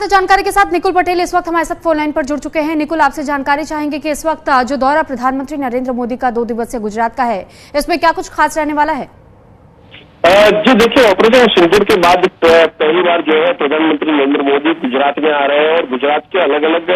जानकारी के साथ निकुल पटेल इस वक्त हमारे साथ फोन लाइन पर जुड़ चुके हैं। निकुल, आपसे जानकारी चाहेंगे कि इस वक्त जो दौरा प्रधानमंत्री नरेंद्र मोदी का 2 दिवसीय गुजरात का है, इसमें क्या कुछ खास रहने वाला है? जी देखिए, ऑपरेशन सिंदूर के बाद पहली बार जो है प्रधानमंत्री नरेंद्र मोदी गुजरात में आ रहे हैं और गुजरात के अलग अलग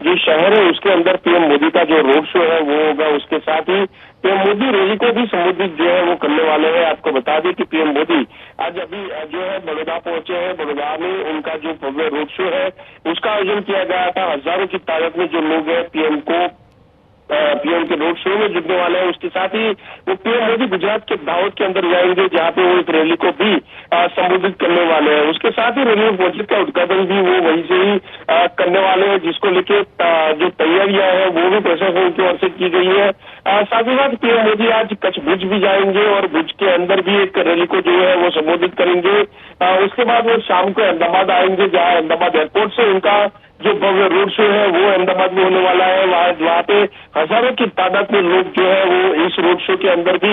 जो शहर है उसके अंदर पीएम मोदी का जो रोड शो है वो होगा। उसके साथ ही पीएम मोदी रैली को भी संबोधित जो है वो करने वाले हैं। आपको बता दें कि पीएम मोदी आज अभी जो है बड़ौदा पहुंचे हैं। बड़ौदा में उनका जो भव्य रोड शो है उसका आयोजन किया गया था। हजारों की तादाद में जो लोग हैं पीएम के रोड शो में जुड़ने वाले हैं। उसके साथ ही वो पीएम मोदी गुजरात के दाहोद के अंदर जाएंगे जहां पे वो एक रैली को भी संबोधित करने वाले हैं। उसके साथ ही रेलवे प्रोजेक्ट का उद्घाटन भी वो वहीं से ही करने वाले हैं, जिसको लेके जो तैयारियां हैं वो भी प्रशासन की ओर से की गई है। साथ ही साथ पीएम मोदी आज कच्छ भुज भी जाएंगे और भुज के अंदर भी एक रैली को जो है वो संबोधित करेंगे। उसके बाद वो शाम को अहमदाबाद आएंगे जहां अहमदाबाद एयरपोर्ट से उनका जो भव्य रोड शो है वो अहमदाबाद में होने वाला है। वहाँ पे हजारों की तादाद में लोग जो है वो इस रोड शो के अंदर भी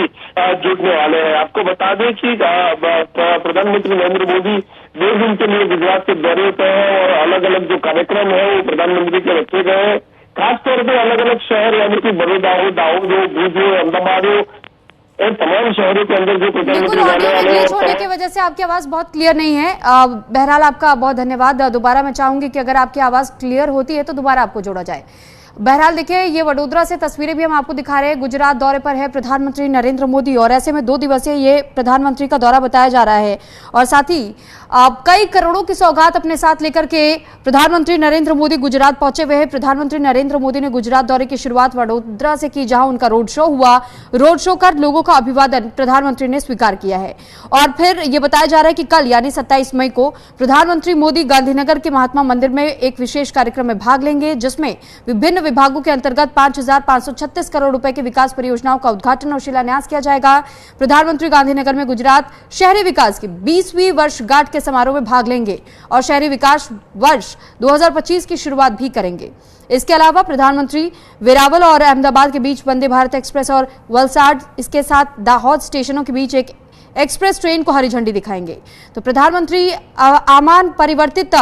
जुड़ने वाले हैं। आपको बता दें कि प्रधानमंत्री नरेंद्र मोदी 2 दिन के लिए गुजरात के दौरे पे हैं और अलग अलग जो कार्यक्रम है वो प्रधानमंत्री के रखे गए हैं। खासतौर पर अलग अलग शहर यानी कि बड़ौदा हो, दाहोद हो, भुज हो, अहमदाबाद हो, इन तमाम शहरों के अंदर जो प्रधानमंत्री जाने वाले हैं। होने की वजह से आपकी आवाज बहुत क्लियर नहीं है। बहरहाल आपका बहुत धन्यवाद। दोबारा मैं चाहूंगी कि अगर आपकी आवाज क्लियर होती है तो दोबारा आपको जोड़ा जाए। बहरहाल देखिए, ये वडोदरा से तस्वीरें भी हम आपको दिखा रहे हैं। गुजरात दौरे पर है प्रधानमंत्री नरेंद्र मोदी और ऐसे में 2 दिवसीय ये प्रधानमंत्री का दौरा बताया जा रहा है और साथ ही कई करोड़ों की सौगात अपने साथ लेकर के प्रधानमंत्री नरेंद्र मोदी गुजरात पहुंचे हुए हैं। प्रधानमंत्री नरेंद्र मोदी ने गुजरात दौरे की शुरुआत वडोदरा से की, जहां उनका रोड शो हुआ। रोड शो कर लोगों का अभिवादन प्रधानमंत्री ने स्वीकार किया है और फिर यह बताया जा रहा है कि कल यानी 27 मई को प्रधानमंत्री मोदी गांधीनगर के महात्मा मंदिर में एक विशेष कार्यक्रम में भाग लेंगे, जिसमें विभिन्न विभागों के अंतर्गत 5,536 करोड़ रुपए की विकास परियोजनाओं का उद्घाटन और शिलान्यास किया जाएगा। प्रधानमंत्री गांधीनगर में गुजरात शहरी विकास की 20वीं वर्षगांठ के समारोह में भाग लेंगे और शहरी विकास वर्ष 2025 की शुरुआत भी करेंगे। इसके अलावा प्रधानमंत्री वेरावल और अहमदाबाद के बीच वंदे भारत एक्सप्रेस और वलसाड, इसके साथ दाहोद स्टेशनों के बीच एक एक्सप्रेस ट्रेन को हरी झंडी दिखाएंगे। तो प्रधानमंत्री आमान परिवर्तित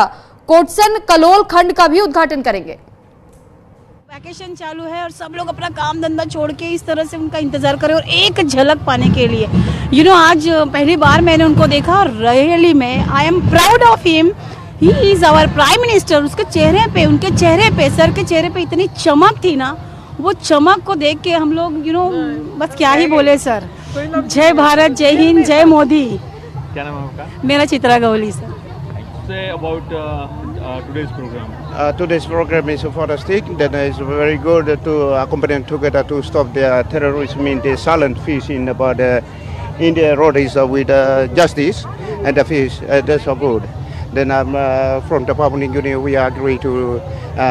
कोटसन कलोल खंड का भी उद्घाटन करेंगे। वैकेशन चालू है और सब लोग अपना काम धंधा छोड़ के इस तरह से उनका इंतजार करें और एक झलक पाने के लिए आज पहली बार मैंने उनको देखा रियली में I am proud of him. He is our prime minister. उसके चेहरे पे, उनके चेहरे पे, सर के चेहरे पे इतनी चमक थी ना, वो चमक को देख के हम लोग बस क्या ही बोले सर। जय भारत, जय हिंद, जय मोदी। क्या नाम है आपका? मेरा Chitra Gawali sir. Say about today's program. Today's program is fantastic. That is very good to accompany together to stop the terrorism in the silent fish in about India road is with justice and the fish. That's so good. Then from the Papua New Guinea we agree to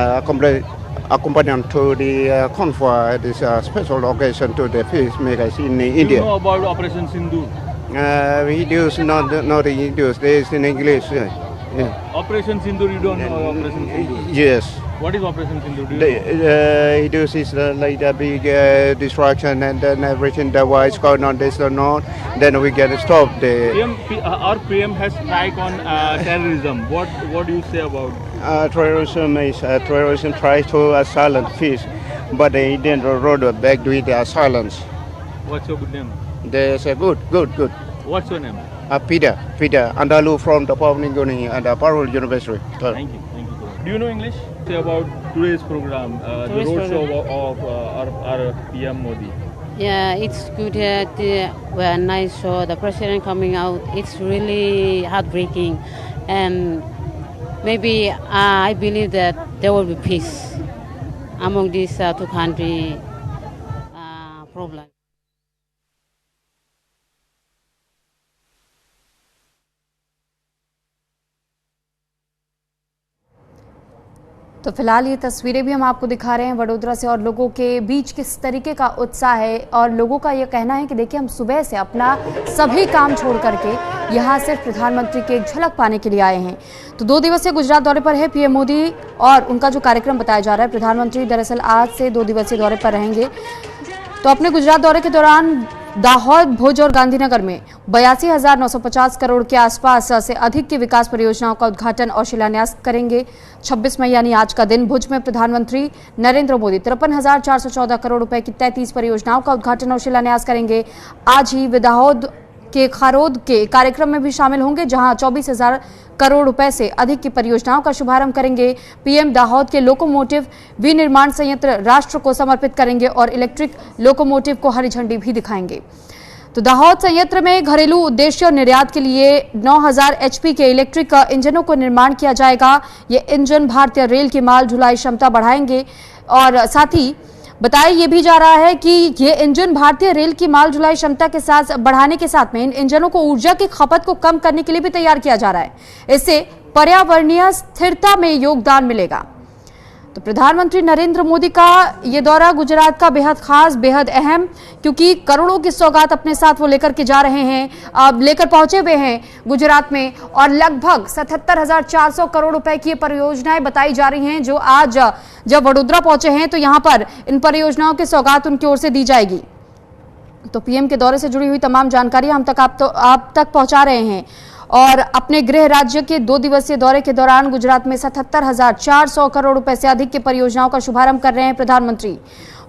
accompany to the convoy this special occasion to the fish makers in India. Do you know about Operation Sindoor? We use not English. There is in English. Yeah. Operation Sindoor, you don't know Operation Sindoor? Yes. What is Operation Sindoor? Do you know? It uses like a big distraction and then everything that was going on this or not. Then we can stop the. Our PM has strike on terrorism. What do you say about? Terrorism is terrorism tries to silent fish, but the Indian road back with their silence. What's your good name? There's a good. What's your name? Peter Andalu from the Papua New Guinea and Parul University. Thank you. Do you know English? Say about today's program, the road show of our PM Modi. Yeah, it's good. Well, nice show. The president coming out. It's really heartbreaking, and maybe I believe that there will be peace among these 2 countries' problems. तो फिलहाल ये तस्वीरें भी हम आपको दिखा रहे हैं वडोदरा से और लोगों के बीच किस तरीके का उत्साह है और लोगों का ये कहना है कि देखिए, हम सुबह से अपना सभी काम छोड़ करके यहाँ सिर्फ प्रधानमंत्री की एक झलक पाने के लिए आए हैं। तो 2 दिवसीय गुजरात दौरे पर है पीएम मोदी और उनका जो कार्यक्रम बताया जा रहा है, प्रधानमंत्री दरअसल आज से 2 दिवसीय दौरे पर रहेंगे। तो अपने गुजरात दौरे के दौरान दाहोद, भुज और गांधीनगर में 82,950 करोड़ के आसपास से अधिक की विकास परियोजनाओं का उद्घाटन और शिलान्यास करेंगे। 26 मई यानी आज का दिन भुज में प्रधानमंत्री नरेंद्र मोदी 53,414 करोड़ रुपए की 33 परियोजनाओं का उद्घाटन और शिलान्यास करेंगे। आज ही वे दाहोद के खारोद के कार्यक्रम में भी शामिल होंगे, जहां 24,000 करोड़ रुपए से अधिक की परियोजनाओं का शुभारंभ करेंगे। पीएम दाहोद के लोकोमोटिव विनिर्माण संयंत्र राष्ट्र को समर्पित करेंगे और इलेक्ट्रिक लोकोमोटिव को हरी झंडी भी दिखाएंगे। तो दाहोद संयंत्र में घरेलू उद्देश्य और निर्यात के लिए 9,000 HP के इलेक्ट्रिक इंजनों को निर्माण किया जाएगा। ये इंजन भारतीय रेल की माल ढुलाई क्षमता बढ़ाएंगे और साथ ही बताया ये भी जा रहा है कि ये इंजन भारतीय रेल की माल ढुलाई क्षमता के साथ बढ़ाने के साथ में इन इंजनों को ऊर्जा की खपत को कम करने के लिए भी तैयार किया जा रहा है। इससे पर्यावरणीय स्थिरता में योगदान मिलेगा। तो प्रधानमंत्री नरेंद्र मोदी का ये दौरा गुजरात का बेहद खास, बेहद अहम, क्योंकि करोड़ों की सौगात अपने साथ वो लेकर के जा रहे हैं, अब लेकर पहुंचे हुए हैं गुजरात में और लगभग 77,400 करोड़ रुपए की परियोजनाएं बताई जा रही हैं, जो आज जब वडोदरा पहुंचे हैं तो यहां पर इन परियोजनाओं की सौगात उनकी ओर से दी जाएगी। तो पीएम के दौरे से जुड़ी हुई तमाम जानकारी हम तक आप तक पहुंचा रहे हैं और अपने गृह राज्य के 2 दिवसीय दौरे के दौरान गुजरात में 77,400 करोड़ रुपए से अधिक की परियोजनाओं का शुभारंभ कर रहे हैं प्रधानमंत्री।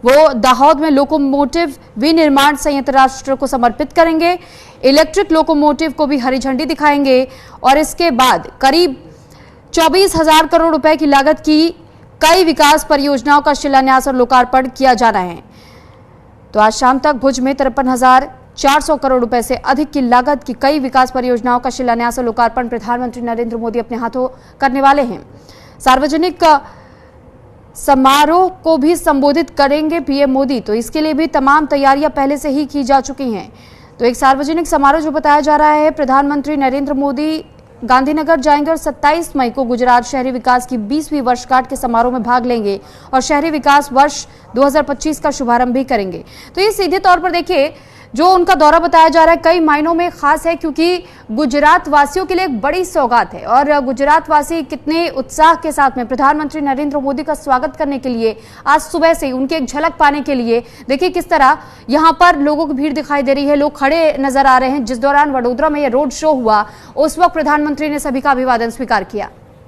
वो दाहोद में लोकोमोटिव विनिर्माण संयंत्र राष्ट्र को समर्पित करेंगे, इलेक्ट्रिक लोकोमोटिव को भी हरी झंडी दिखाएंगे और इसके बाद करीब 24,000 करोड़ रुपए की लागत की कई विकास परियोजनाओं का शिलान्यास और लोकार्पण किया जाना है। तो आज शाम तक भुज में 53,400 करोड़ रुपए से अधिक की लागत की कई विकास परियोजनाओं का शिलान्यास और लोकार्पण प्रधानमंत्री नरेंद्र मोदी अपने हाथों करने वाले हैं। सार्वजनिक समारोह को भी संबोधित करेंगे पीएम मोदी, तो इसके लिए भी तमाम तैयारियां पहले से ही की जा चुकी हैं। तो एक सार्वजनिक समारोह जो बताया जा रहा है, प्रधानमंत्री नरेंद्र मोदी गांधीनगर जाएंगे और 27 मई को गुजरात शहरी विकास की 20वीं वर्षगांठ के समारोह में भाग लेंगे और शहरी विकास वर्ष 2025 का शुभारंभ भी करेंगे। तो ये सीधे तौर पर देखिए जो उनका दौरा बताया जा रहा है कई मायनों में खास है, क्योंकि गुजरात वासियों के लिए एक बड़ी सौगात है और गुजरात वासी कितने उत्साह के साथ में प्रधानमंत्री नरेंद्र मोदी का स्वागत करने के लिए आज सुबह से उनकी एक झलक पाने के लिए देखिए किस तरह यहां पर लोगों की भीड़ दिखाई दे रही है, लोग खड़े नजर आ रहे हैं। जिस दौरान वडोदरा में यह रोड शो हुआ उस वक्त प्रधानमंत्री ने सभी का अभिवादन स्वीकार किया।